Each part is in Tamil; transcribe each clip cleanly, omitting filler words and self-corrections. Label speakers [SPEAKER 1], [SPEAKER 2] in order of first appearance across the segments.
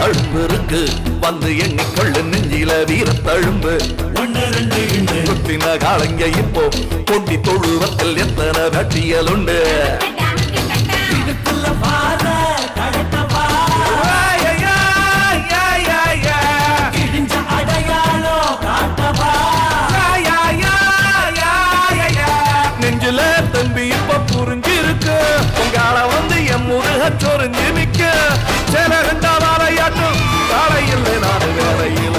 [SPEAKER 1] தழும்பு இருக்கு வந்து எண்ணிக்கொள்ளு நெஞ்சில வீர தழும்பு குத்தின காலங்க இப்போ கொண்டி தொழுவத்தில் எத்தனை வெட்டியல் உண்டு நெஞ்சில தம்பி இப்ப புரிஞ்சு இருக்கு உங்கால வந்து என் முருக சொரிஞ்சு நிக்க சில ரெண்டா வாழையாட்டும் காலை இல்லை நான் வேலையில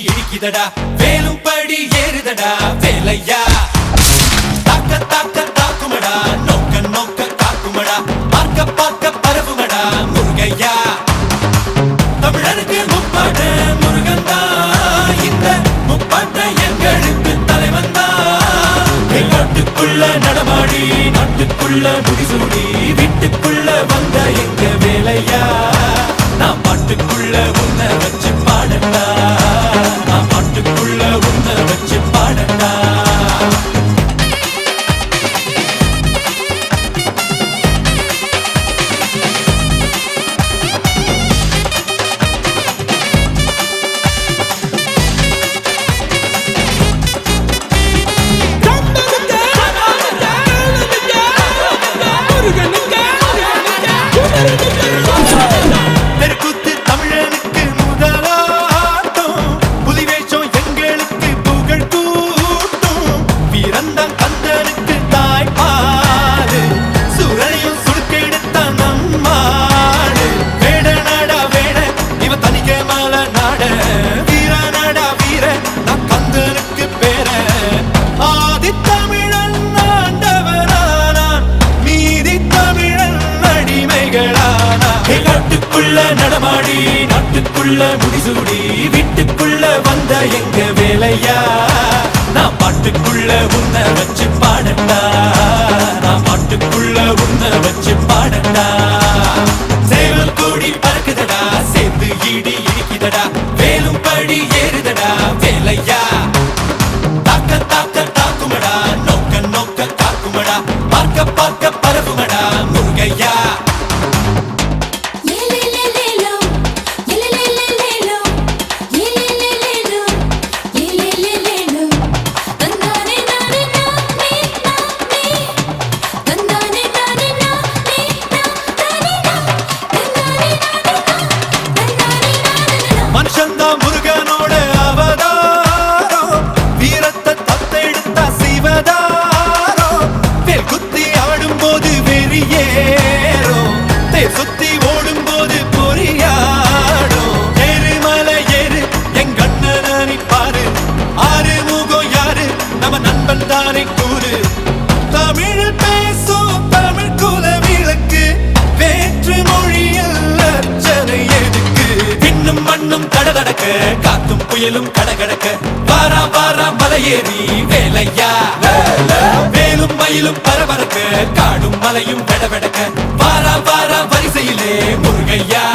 [SPEAKER 2] இடிக்குதடா வேலும் படி ஏறுதடா வேலையா தாக்க தாக்க தாக்குமடா நோக்க நோக்க காக்குமடா பார்க்க பார்க்க பரவுமடா முருகையா தமிழருக்கு முப்பாட்ட முருகந்தா இந்த முப்பாட்ட எங்களுக்கு தலைவந்தா நாட்டுக்குள்ள நடமாடி நாட்டுக்குள்ள முடிசூடி வீட்டுக்குள்ள வந்த எங்க வேலையா நான் பாட்டுக்குள்ள உன்னை வச்சு பாடட்டா காட்டுக்குள்ள நடமாடி நாட்டுக்குள்ள முடிசூடி வீட்டுக்குள்ள வந்த எங்க வேலையா நான் பாட்டுக்குள்ள உன்னை வச்சு பாடட்டா நான் பாட்டுக்குள்ள உன்னை வச்சு பாடட்டா சேவல் கூடி பறக்குதடா சேர்ந்து இடி இடிக்குதடா வேலும் படி ஏறுதடா வேலையா தாக்க தாக்க தாக்குமடா நோக்க நோக்க காக்குமடா பார்க்க பார்க்க பரவுமடா முருகையா மனுஷந்தா முருகனோட அவதாரோ வீரத்தை தத்தெடுத்தா சிவதாரோ வேல் குத்தி ஆடும் போது வெறியேறோ தேர் சுத்தி ஓடும் போது பொறியாடோ ஏறுமலை ஏறு எங்க அண்ணனை பாரு ஆறு முகம் யாரு நம்ம நண்பன் தானே கூறு தமிழில் பேசும் தமிழ் குல விளக்கு வேற்று மொழியில் அர்ச்சனை எதுக்கு பின்னும் மண்ணும் கடகடக்க காத்தும் புயலும் கடகடக்க வாரா வாரா மலையேறி வேலையா வேலும் மயிலும் பரபரக்க காடும் மலையும் வெடவெடக்க வாரா வாரா வரிசையிலே முருகையா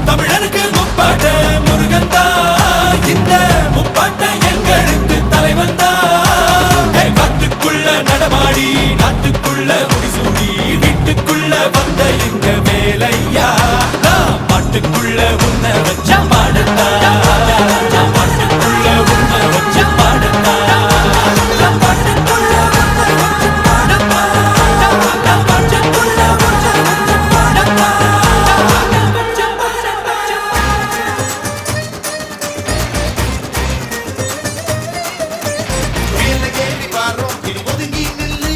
[SPEAKER 2] தமிழனுக்கு முப்பாட்ட முருகன் தான் இந்த முப்பாட்ட எங்களுக்கு தலைவன் தான் காட்டுக்குள்ள நடமாடி நாட்டுக்குள்ள முடிசூடி வீட்டுக்குள்ள வந்த எங்க வேலையா பாட்டுக்குள்ள உன்னை வச்ச பாடத்தா பாட்டுக்குள்ள உன்னை வச்ச பாடத்தா பாட்டுக்குள்ள உன்னை வச்ச பாடத்தா பாட்டுக்குள்ள உன்னை வச்ச பாடத்தா
[SPEAKER 3] மேல ஏறி வாரோம் இனி ஒதுங்கி நில்லு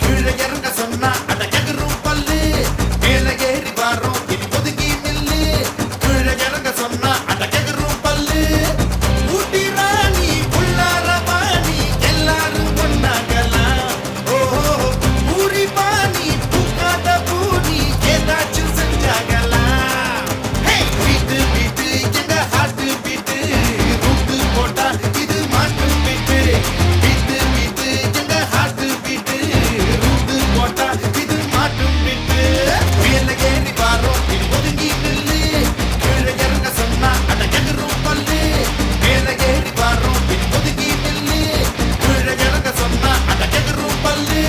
[SPEAKER 3] கீழே இறங்க சொன்னா அட எகரும் பல்லு மேல ஏறி வாரோம் இனி ஒதுங்கி நில்லு கீழே இறங்க சொன்னா அட எகரும் பல்லு ஊட்டி ராணி உள்ளார பாணி எல்லாரும் ஒன்னாகலாம் ஓஹோ ஊரி பாணி பூக்காத பூனி ஏதாச்சும் செஞ்சாகலாம் வீட்டு வீட்டு எங்க ஹாட்டு வீட்டு ரூட்டு போட்டா இது மாட்டு வீட்டு வீட்டு வீட்டு எங்க ஹாட்டு வீட்டு ரூட்டு போட்டா இது மாட்டு வீட்டு மேல ஏறி வாரோம் இது ஒதுங்கி நில்லு கீழே இறங்க சொன்னா அட எகரும் பல்லு மேல ஏறி வாரோம் இது ஒதுங்கி நில்லு கீழே இறங்க சொன்னா அட எகரும் பல்லு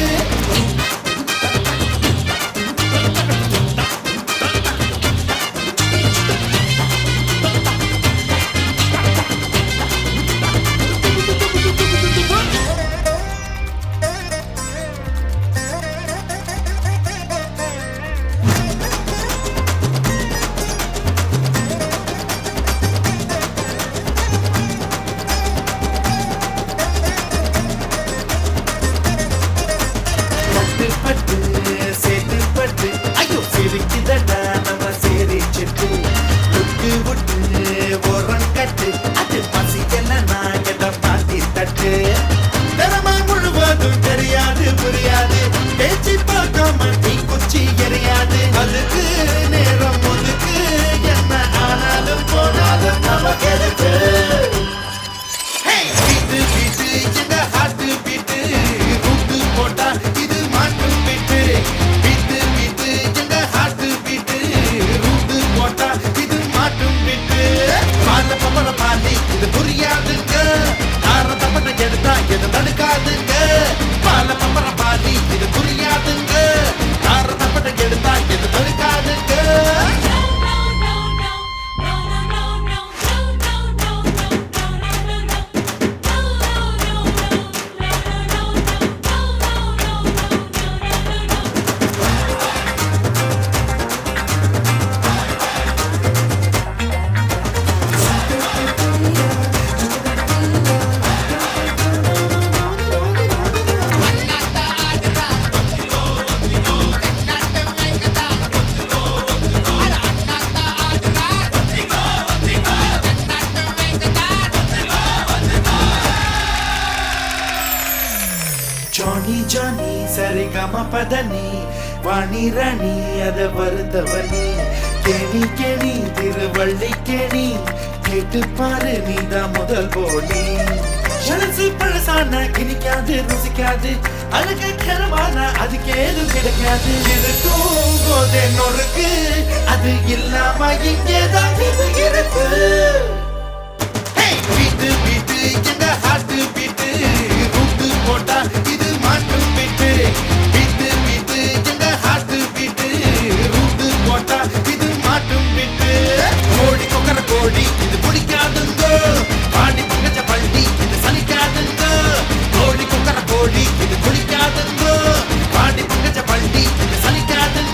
[SPEAKER 3] பட்டு சேர்த்து பட்டு ஐயோ சிரிக்குதடா நம்ம சேரி செட்டு புட்டு புட்டு ஓரம் கட்டு அது பசிக்கல நான் எதை பாத்தி தட்டு திறமை முழுவதும் தெரியாது புரியாது பேச்சு பார்க்காம நீ குச்சி எறியாது அதுக்கு நேரம் ஒதுக்கு என்ன ஆனாலும் போனாலும் நமக்கு எதுக்கு வீட்டு வீட்டு எங்க ஹாட்டு வீட்டு ரூட்டு போட்டா இது மாட்டு வீட்டு வீட்டு வீட்டு எங்க ஹாட்டு வீட்டு ரூட்டு போட்டா இது மாட்டு வீட்டு பால பப்பட பாலி இது புரியாதுங்க ஆற தப்பட்ட எடுத்தா எது தடுக்காதுங்க பால பப்பட பாலி இது புரியாதுங்க ஆற தப்பட்ட எடுத்தா எது தடுக்காதுங்க ಜಾನಿ ಸರಿಗಮ ಪದನಿ ವಾಣಿ ರಾಣಿ ಅದ ಬರುತ್ತವನಿ தேனி கேணி திருவள்ளி கேணி கேட்டு பாரு நீதான் முதல் போனி இளசு பழசான கிணிக்காது ருசிக்காது அழக கரமான அதுக்கு ஏதும் கிடைக்காது இருக்கும் போதே நொறுக்கு அது இல்லாம இங்கேதான் இது இருக்கு வீட்டு வீட்டு எங்க ஹாட்டு வீட்டு ரூட்டு போட்டா இது மாட்டு வீட்டு வீட்டு வீட்டு எங்க ஹாட்டு வீட்டு ரூட்டு போட்டா இது மாட்டு வீட்டு கோடி கொக்கர கோடி இது பிடிக்காதுங்க பாடி பங்கச்ச பள்ளி இது சலிக்காதுங்க கோடி கொக்கர கோடி இது பிடிக்காதுங்க பாடி பங்கச்ச பள்ளி இது சலிக்காதுங்க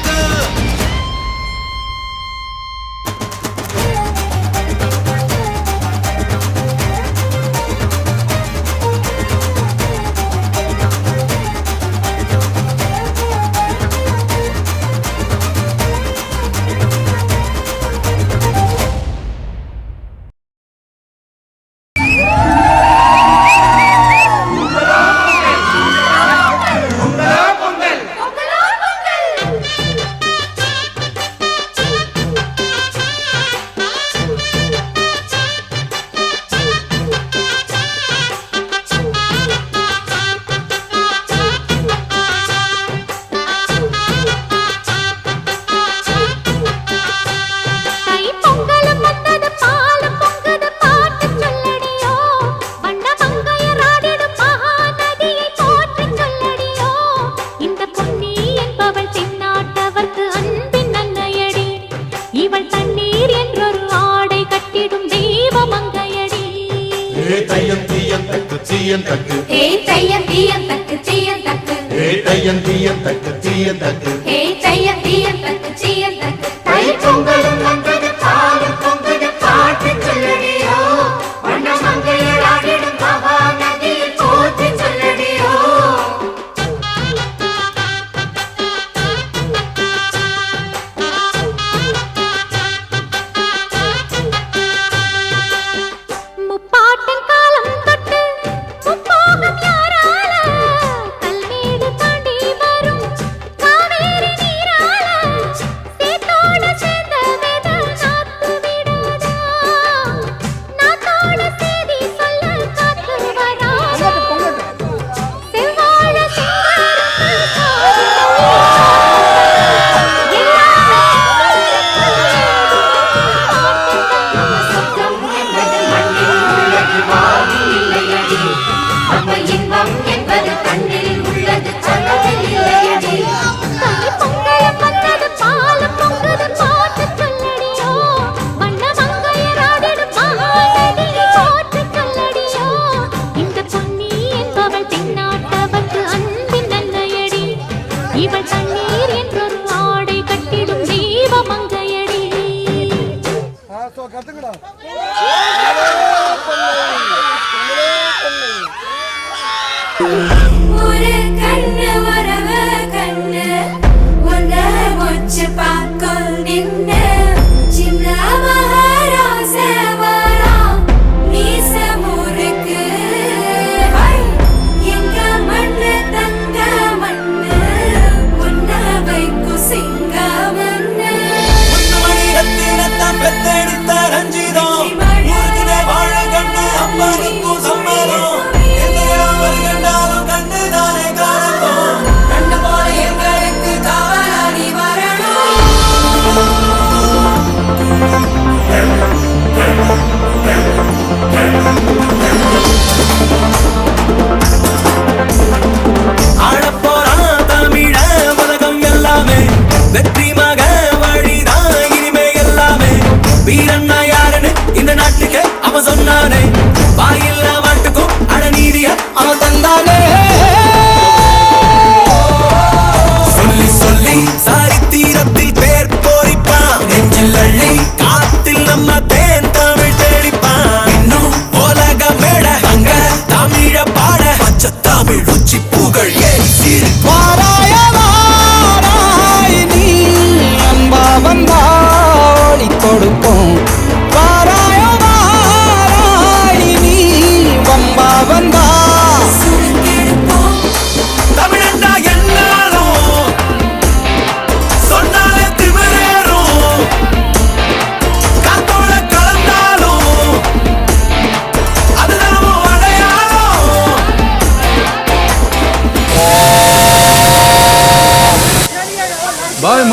[SPEAKER 4] கண்டு போல எங்களுக்கு காவலாளி வரணும்.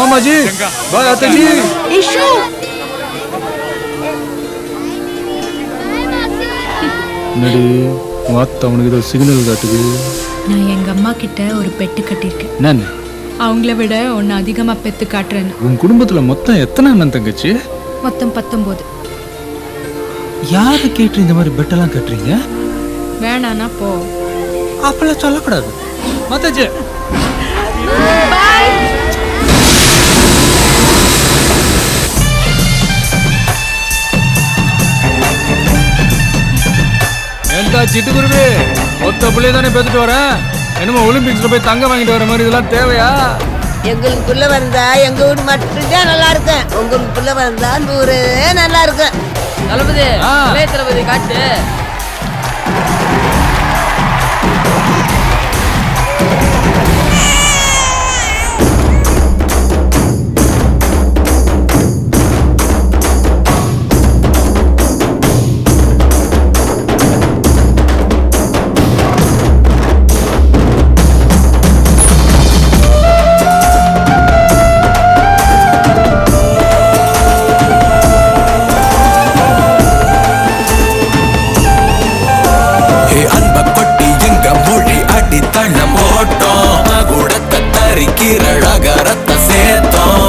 [SPEAKER 4] மாமா ஜி பாய் அத்தை ஜி
[SPEAKER 5] இஷு
[SPEAKER 4] நடி வாத்த அவனுக்கு ஏதோ சிக்னல் காட்டுது.
[SPEAKER 5] நான் எங்க அம்மா கிட்ட ஒரு பெட்டு கட்டியிருக்கேன்.
[SPEAKER 4] நான்
[SPEAKER 5] அவங்கள விட ஒன்னு அதிகமா பெத்து காட்டுறேன்னு.
[SPEAKER 4] உன் குடும்பத்துல மொத்தம் எத்தனை அண்ணன் தங்கச்சி?
[SPEAKER 5] மொத்தம் 19.
[SPEAKER 4] யாரு கேட்டு இந்த மாதிரி பெட்டெல்லாம் கட்டுறீங்க?
[SPEAKER 5] வேணானா போ.
[SPEAKER 4] அப்பெல்லாம் சொல்லக்கூடாது மத்தாச்சு. ஏன்டா சிட்டுக்குருவி மொத்த பிள்ளைய தானே பேத்துட்டு வரேன். என்னமோ ஒலிம்பிக்ஸ்ல போய் தங்கம் வாங்கிட்டு வர மாதிரி இதெல்லாம் தேவையா?
[SPEAKER 6] எங்களுக்குள்ள வந்தா எங்க வீடு மட்டும்தான் நல்லா இருக்கும். உங்களுக்குள்ள வந்தா 100 நல்லா இருக்கும்.
[SPEAKER 7] தளபதி தளபதி காட்டு.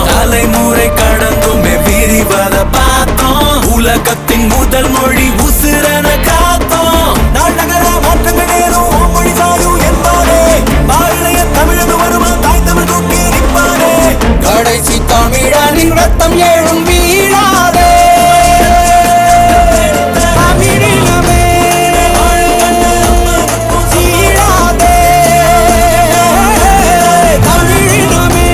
[SPEAKER 2] தலைமுறை கடந்துமே விரிவத பார்த்தோம். உலகத்தின் முதல் மொழி உசிரன காத்தோம். நாடகர மாற்றங்கள் ஏறும் மொழி சாயும் என்பாரே. பாரதிய தமிழது வருமா தாய் தமிழ் தூக்கி நிற்பாரே. கடைசி தமிழனின் ரத்தம் ஏழும் வீழாதே. தமிழினமே சீழாதே. தமிழினமே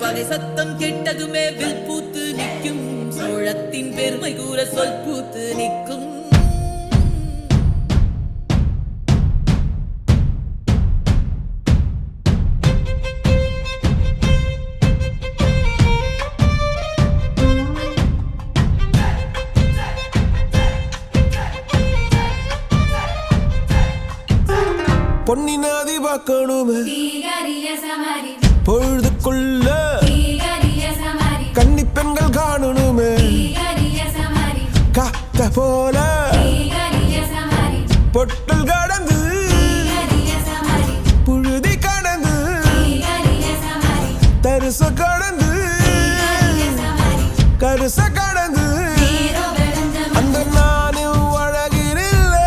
[SPEAKER 7] பகை சத்தம் கெட்டதுமே வில் பூத்து நிற்கும். சோழத்தின் பெருமை கூற சொல் பூத்து நிற்கும்.
[SPEAKER 2] பொன்னினாதி பார்க்கணுமே பொழுதுக்குள்ள கன்னி பெண்கள் காணணுமே காத்த போல பொட்டல் கடந்து புழுதி கடந்து தரிச கடந்து கருச கடந்து அந்த நானும் அழகினில்லை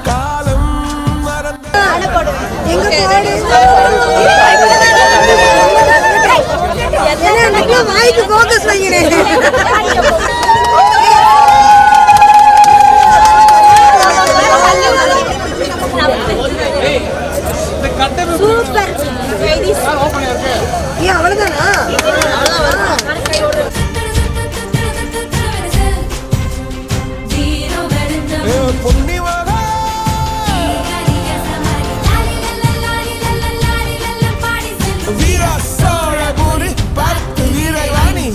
[SPEAKER 2] காலம் மறந்த
[SPEAKER 6] வாய்க்கு போக்கஸ் வைக்கிறேன். சூப்பர். ஏன் அவ்வளவுதானா?
[SPEAKER 2] பொன்னிவாக வீரா சோழபுரி பத்து வீரவாணி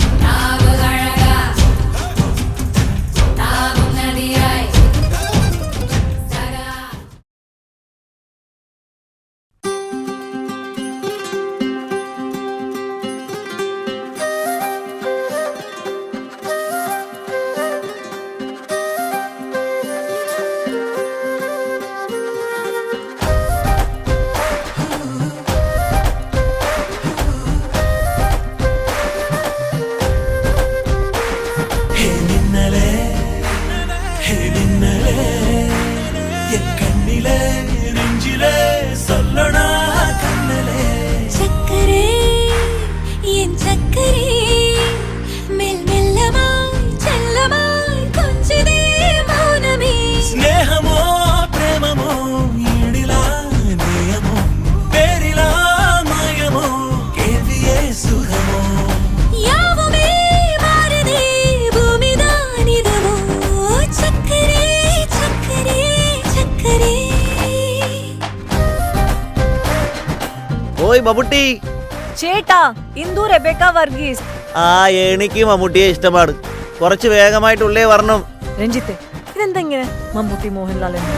[SPEAKER 8] ഓയ് മമ്മൂട്ടി
[SPEAKER 9] ചേട്ടാ ഇന്ദു റെബേക്ക വർഗീസ്
[SPEAKER 8] എനിക്ക് മമ്മൂട്ടിയെ ഇഷ്ടമാണ് കുറച്ച് വേഗമായിട്ടുള്ളേ വരണം
[SPEAKER 9] രഞ്ജിത്തെ ഇതെന്താ ഇങ്ങനെ മമ്മൂട്ടി മോഹൻലാൽ എന്ന്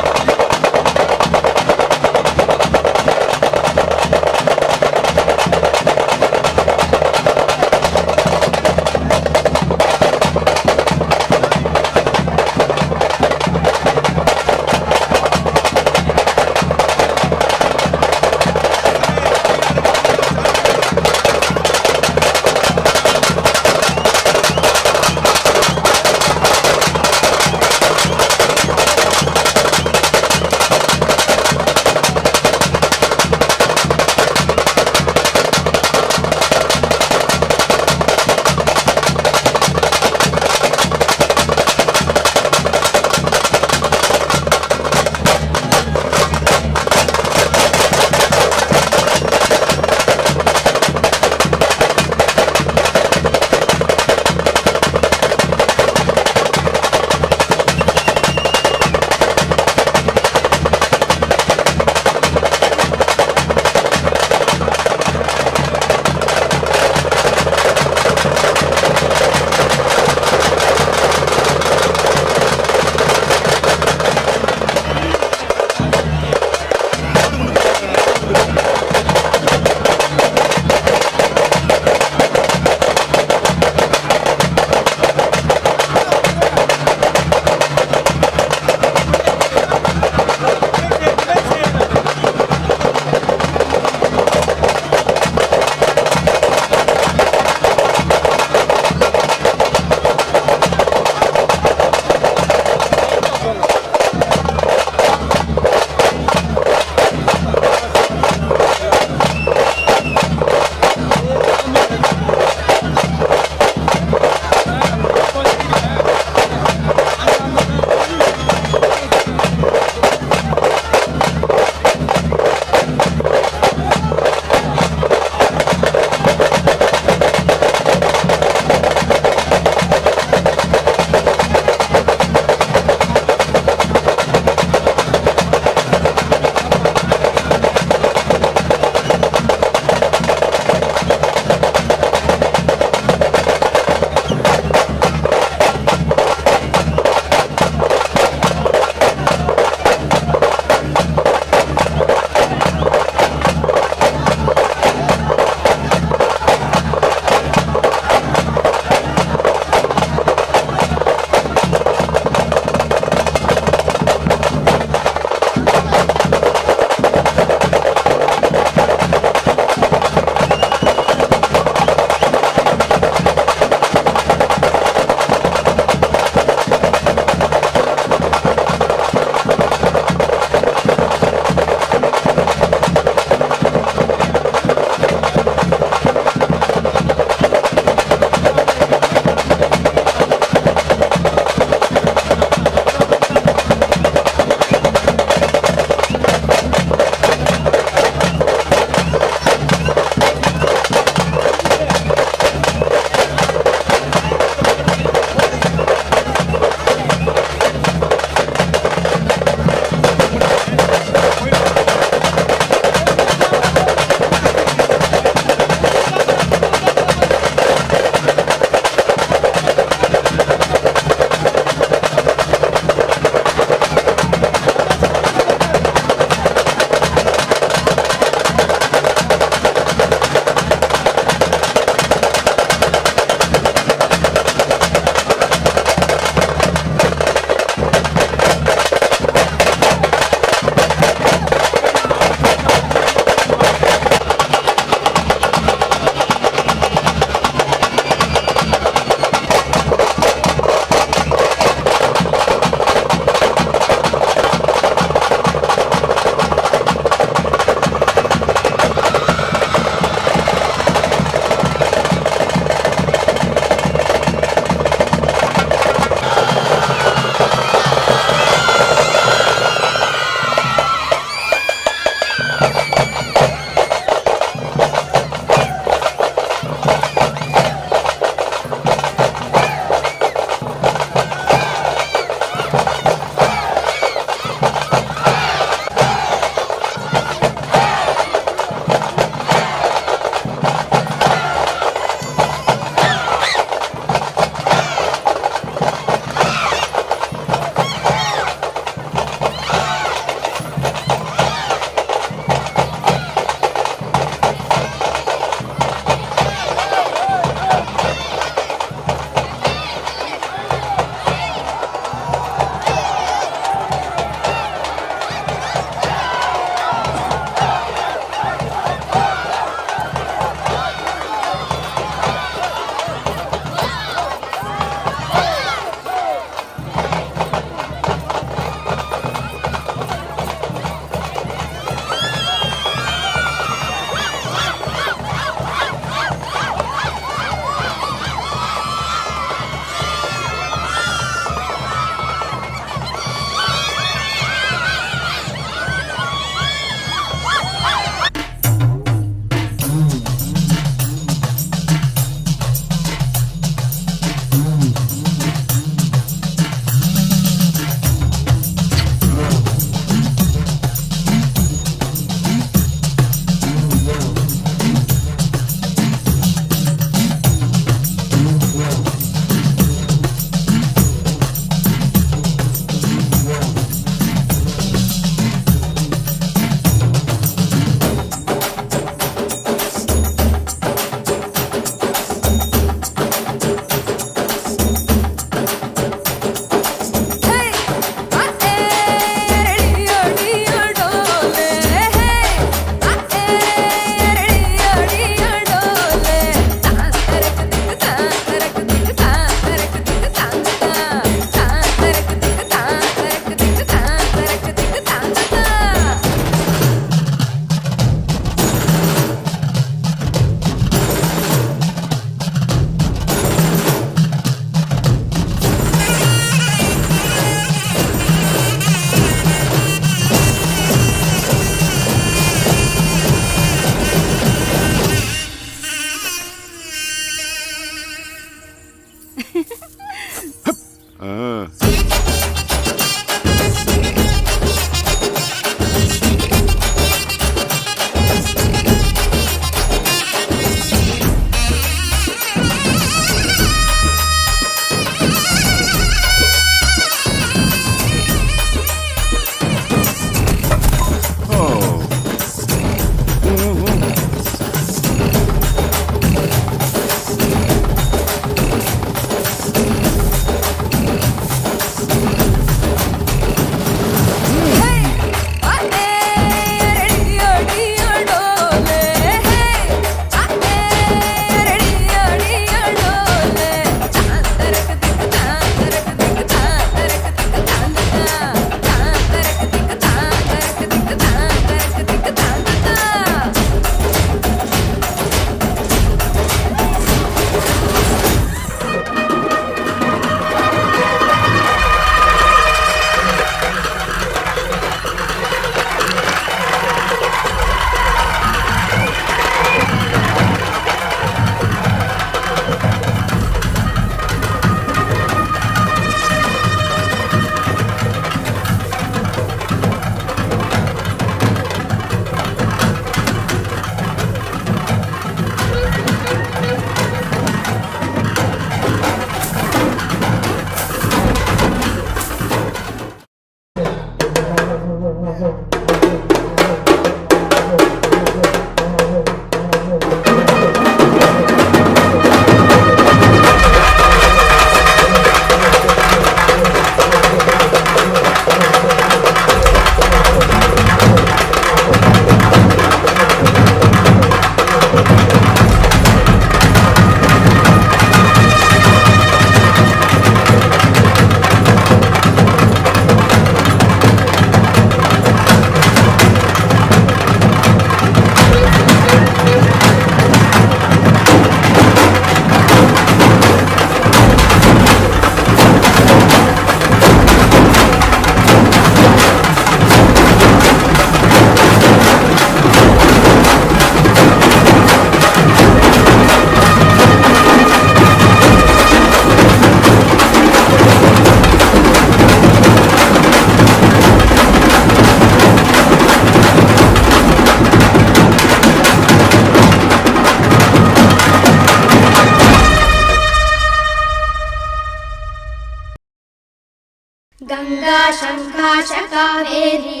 [SPEAKER 10] गंगा शंकाश कावेरी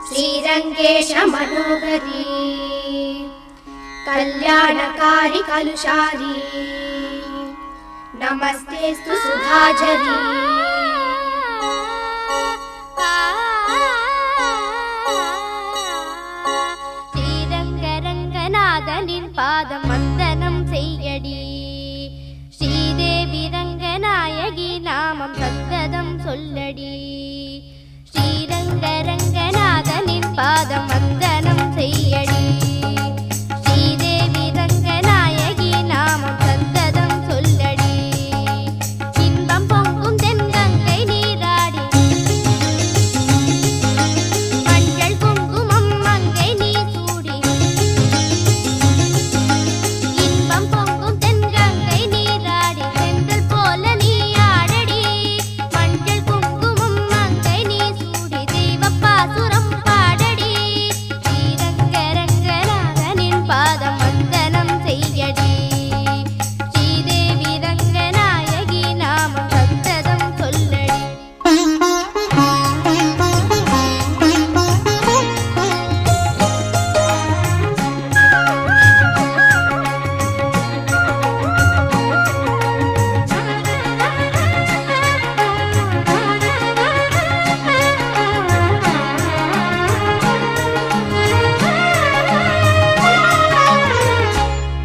[SPEAKER 10] श्रीरंगेश मनोहरी कल्याणकारी कलुषारी नमस्तेस्तु सुधाझरी
[SPEAKER 11] ஸ்ரீரங்கரங்கநாதனின் பாதம் வந்தனம் செய்யடி ஸ்ரீதேவி ரங்கநாயகி நாமம் சந்ததம் சொல்லடி ஸ்ரீரங்கரங்கநாதனின் பாதம் வந்தனம் செய்யடி ஸ்ரீதேவி ரங்கநாயகி நாமம் சந்ததம் சொல்லடி இன்பம் பொங்கும் தென்கங்கை நீராடி மஞ்சள் குங்குமம் மங்கை நீ சூடி இன்பம் பொங்கும் தென்கங்கை நீராடி செந்தல் போல நீ ஆடடி மஞ்சள் குங்குமம் மங்கை நீ சூடி தெய்வப்பாசுரம் பாடடி ஸ்ரீரங்கரங்கநாதனின் பாதம் வந்தனம் செய்யடி ஸ்ரீதேவி ரங்கநாயகி நாமம் சந்ததம் சொல்லடி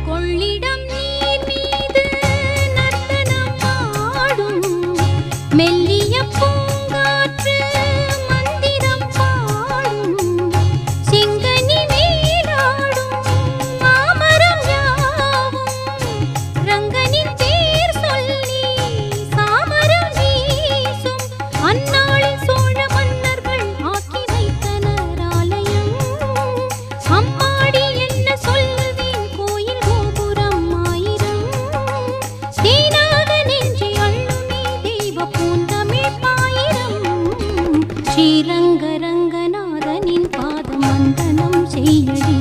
[SPEAKER 11] கொள்ளிடம் நீர் மீது நர்த்தனம் ஆடும் மெல்லிய பூங்காற்று மந்திரம் பாடும் சிங்கனி மேலாடும் மாமரம் யாவும் ரங்கனின் பேர் சொல்லி சாமரம் வீசும் அந்நாளில் சோழ மன்னர்கள் ஆக்கி வைத்தனர் ஆலயம் அம்மாடி என்ன சொல்லுவேன் கோயில் கோபுரம் ஆயிரம் தேனாக நெஞ்சி அள்ளுமே தெய்வ பூந்தமிழ் பாயிரம் ஸ்ரீரங்கரங்கநாதனின் பாதம் வந்தனம் செய்யடி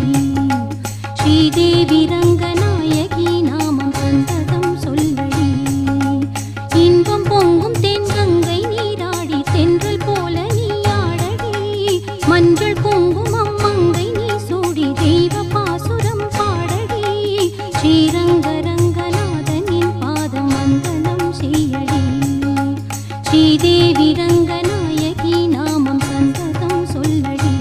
[SPEAKER 11] ஸ்ரீதேவி ரங்கநாயகி நாமம் சந்ததம் சொல்லடி இன்பம் பொங்கும் தென்கங்கை நீராடி தென்றல் போல நீ ஆடடி மஞ்சள் குங்குமம் மங்கை நீ சூடி தெய்வ பாசுரம் பாடடி ஸ்ரீரங்கரங்கநாதனின் பாதம் வந்தனம் செய்யடி ஸ்ரீதேவி ரங்கநாயகி நாமம் சந்ததம் சொல்லடி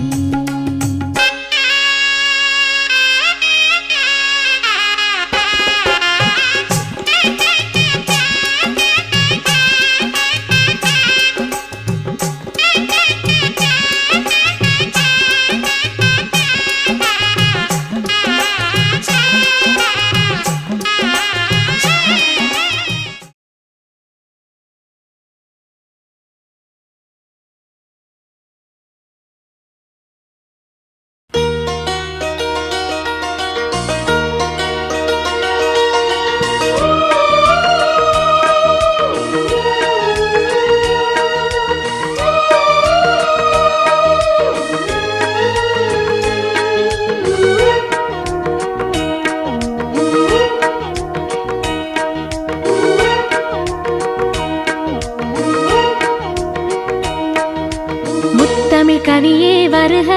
[SPEAKER 11] முத்தமிழ் கவியே வருக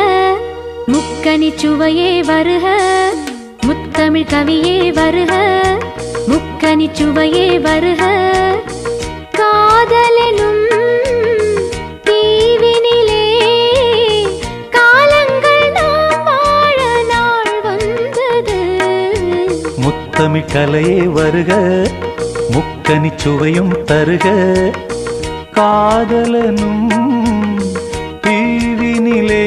[SPEAKER 11] முக்கனி சுவையே வருக முத்தமிழ் கவியே வருக முக்கனி சுவையே வருக காதலெனும் தீவினிலே காலங்கள் நாம் வாழ நாள் வந்தது
[SPEAKER 12] முத்தமிழ் கலையே வருக முக்கனி சுவையும் தருக காதலனும் தீவினிலே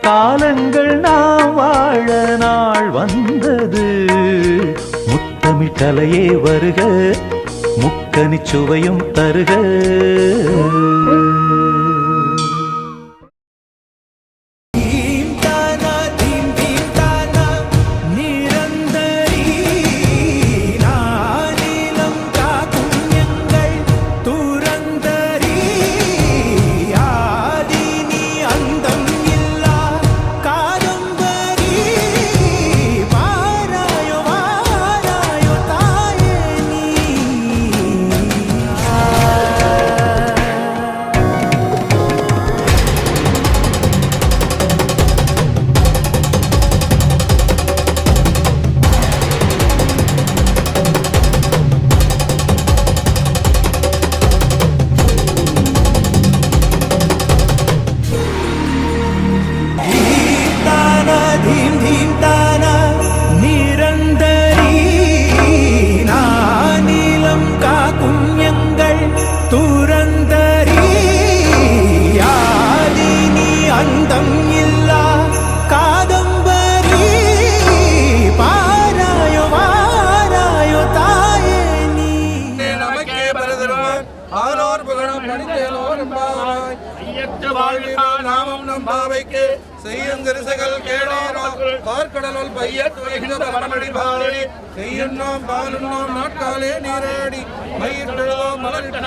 [SPEAKER 12] காலங்கள் நாம் வாழ நாள் வந்தது முத்தமிழ் கலையே வருக முக்கனி சுவையும் தருக
[SPEAKER 2] போல் பைய துவைகின்ற வடமடி பாலடி செய்யுண்ணோம் பாலுண்ணோம் நாட்காலே நீராடி மயிர்களோ மலரிட்டோ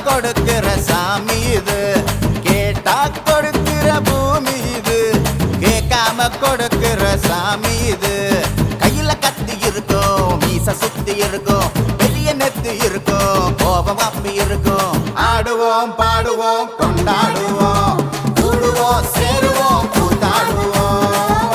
[SPEAKER 3] கொடுக்கிற சாமி இது, கேட்டா கொடுக்கிற பூமி இது, கேட்காம கொடுக்கிற சாமி இது. கையில கத்தி இருக்கும், மீச சுத்தி இருக்கும், பெரிய நெத்தி இருக்கும், கோபம் அப்பி இருக்கும். ஆடுவோம் பாடுவோம் கொண்டாடுவோம், கூடுவோம் சேருவோம் கூத்தாடுவோம்.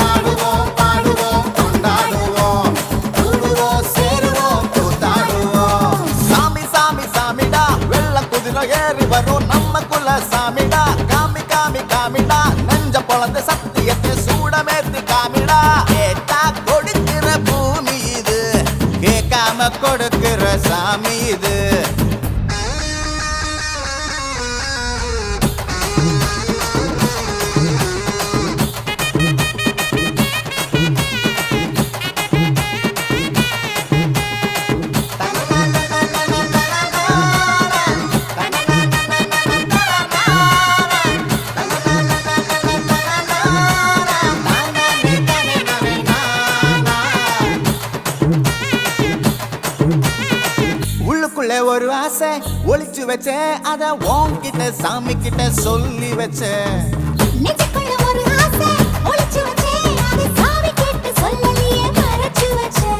[SPEAKER 3] ஆடுவோம் பாடுவோம் கொண்டாடுவோம், கூடுவோம் சேருவோம் கூத்தாடுவோம். சாமி சாமி சாமிடா, வெள்ள குதிரை ஏறி வரும் நம்ம குல சாமிடா. காமி காமி காமிடா, நெஞ்ச பொழந்த சத்தியத்தை சூடமேத்தி காமிடா. கேட்டா கொடுக்கிற கொடுக்கிற சாமி இது. உள்ளுக்குள்ள ஒரு ஆசை ஒளிச்சு வச்ச அத உன்கிட்ட சாமி கிட்ட சொல்லி வச்ச.
[SPEAKER 11] நெஞ்சுக்குள்ள ஒரு ஆசை ஒளிச்சு வச்சே அதை சாமி கிட்ட சொல்லலையே மறைச்சு வச்சே.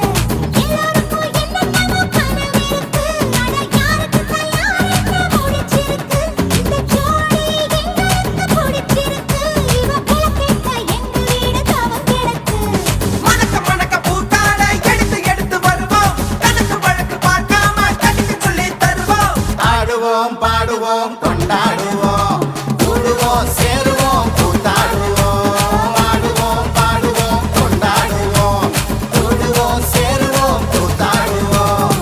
[SPEAKER 11] எல்லாருக்கும் என்னென்னமோ கனவு இருக்கு, ஆனா யாருக்கு தயாரிக்க முடிச்சிருக்கு. இந்த ஜோடி எங்களுக்கு பிடிச்சிருக்கு, இவ கிழக்கிட்ட எங்க வீடு தவம் கிடக்கு.
[SPEAKER 3] மணக்க மணக்க பூத்தாட எடுத்து எடுத்து வருவோம், கணக்கு வழக்கு பார்க்காம கட்டிக்க சொல்லி தருவோம். ஆடுவோம் பாடுவோம் கொண்டாடுவோம், கூடுவோம் சேருவோம் கூத்தாடுவோம். ஆடுவோம் பாடுவோம் கொண்டாடுவோம், கூடுவோம் சேருவோம் கூத்தாடுவோம்.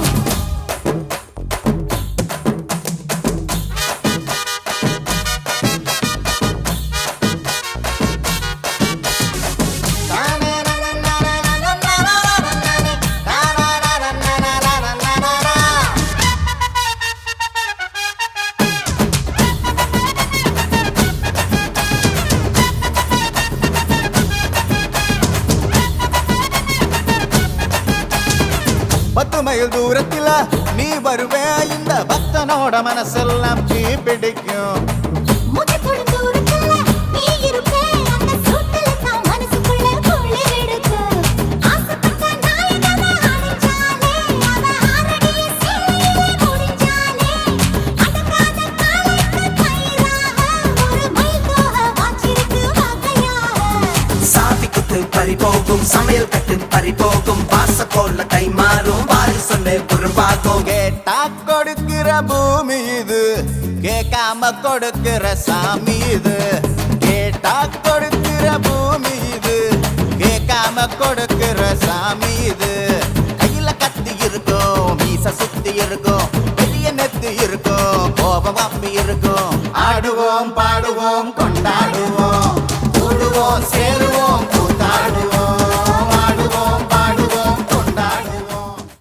[SPEAKER 3] பத்து மைல் தூரத்தில நீ வருவே, இந்த பக்தனோட மனசெல்லாம் தீ பிடிக்கும்.
[SPEAKER 11] முகத்தோட தூரத்துல நீ இருப்பே, அந்த சூட்டுல தான் மனசுக்குள்ள குளிர் எடுக்கு. ஆசைப்பட்ட நாயகனை அடைஞ்சாலே, அவ ஆரடிய சேலையிலே முடிஞ்சாலே. அடங்காத காலைக்கு கயிறாக ஒரு மயில் தோகை வாச்சிருக்கு வகையாக.
[SPEAKER 3] சாதி குத்து பறிபோகும், சமையல் கட்டு பறிபோகும், வாச போல கை மாறும், வாரி சொன்ன பொறுப்பாகும். கேட்டா கொடுக்கிற பூமி இது, கேட்காம கொடுக்கிற சாமி இது. கேட்டா கொடுக்கிற பூமி இது, கேட்காம கொடுக்கிற சாமி இது. கையில கத்தி இருக்கும், மீச சுத்தி இருக்கும், பெரிய நெத்தி இருக்கும், கோபம் அப்பி இருக்கும். ஆடுவோம் பாடுவோம் கொண்டாடுவோம், கூடுவோம் சேருவோம்